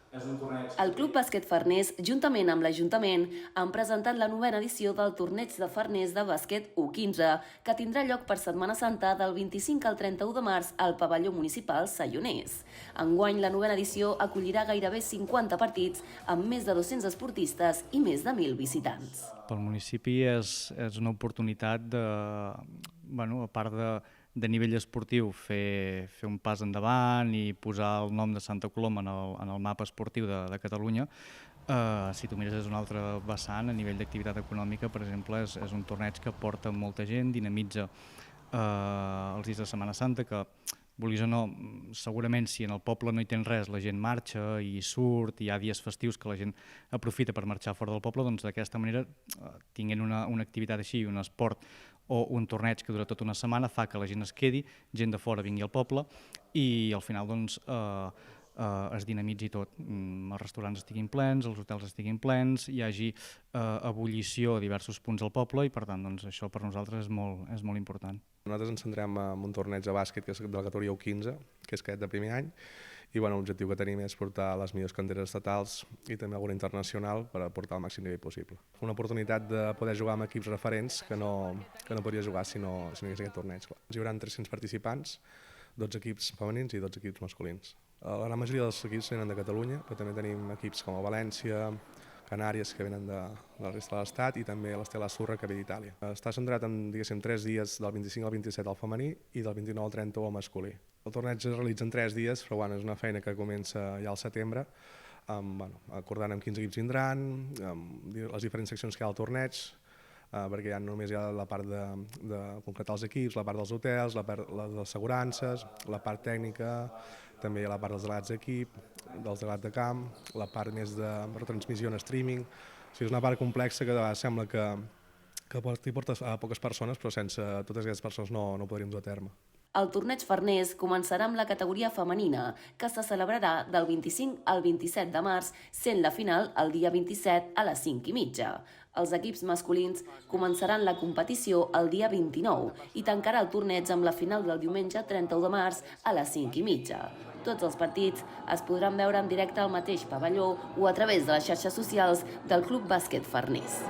El Club Bàsquet Farners, juntament amb l'Ajuntament, han presentat la 9a edició del Torneig de Farners de Bàsquet U15, que tindrà lloc per Setmana Santa del 25 al 31 de març al pavelló municipal Sayoners. Enguany, la 9a edició acollirà gairebé 50 partits amb més de 200 esportistes i més de 1.000 visitants. Pel municipi és una oportunitat de, a part de nivell esportiu, fer un pas endavant i posar el nom de Santa Coloma en el mapa esportiu de Catalunya. Si tu mires des d'un altre vessant, a nivell d'activitat econòmica, per exemple, és un torneig que porta molta gent, dinamitza els dies de Setmana Santa, que vulguis o no, segurament si en el poble no hi tens res, la gent marxa i surt, hi ha dies festius que la gent aprofita per marxar fora del poble, doncs d'aquesta manera, tinguent una activitat així, un esport o un torneig que dura tota una setmana, fa que la gent es quedi, gent de fora vingui al poble i al final doncs es dinamitzi tot. Els restaurants estiguin plens, els hotels estiguin plens, hi hagi ebullició a diversos punts del poble i per tant doncs, això per nosaltres és molt important. Nosaltres ens centrem en un torneig de bàsquet que és de la categoria U15, que és aquest de primer any, i l'objectiu que tenim és portar les millors canteres estatals i també alguna internacional per portar al màxim nivell possible. Una oportunitat de poder jugar amb equips referents que no podria jugar si no hi hagués aquest torneig. Hi haurà 300 participants, 12 equips femenins i 12 equips masculins. La gran majoria dels equips venen de Catalunya, però també tenim equips com a València, Canàries, que venen de la resta de l'Estat, i també l'Estela Surra, que ve d'Itàlia. Està centrat en, 3 dies, del 25 al 27 al femení i del 29 al 31 al masculí. El torneig es realitza en 3 dies, però és una feina que comença ja al setembre, acordant amb quins equips vindran, les diferents seccions que hi ha al torneig, perquè ja només hi ha la part de concretar els equips, la part dels hotels, la part de les assegurances, la part tècnica, també hi ha la part dels delegats d'equip, dels delegats de camp, la part més de retransmissió en streaming. O sigui, és una part complexa que sembla que hi porta a poques persones, però sense totes aquestes persones no ho podríem dur a terme. El torneig Farners començarà amb la categoria femenina, que se celebrarà del 25 al 27 de març, sent la final el dia 27 a les 5:30. Els equips masculins començaran la competició el dia 29 i tancarà el torneig amb la final del diumenge 31 de març a les 5:30. Tots els partits es podran veure en directe al mateix pavelló o a través de les xarxes socials del Club Bàsquet Farners.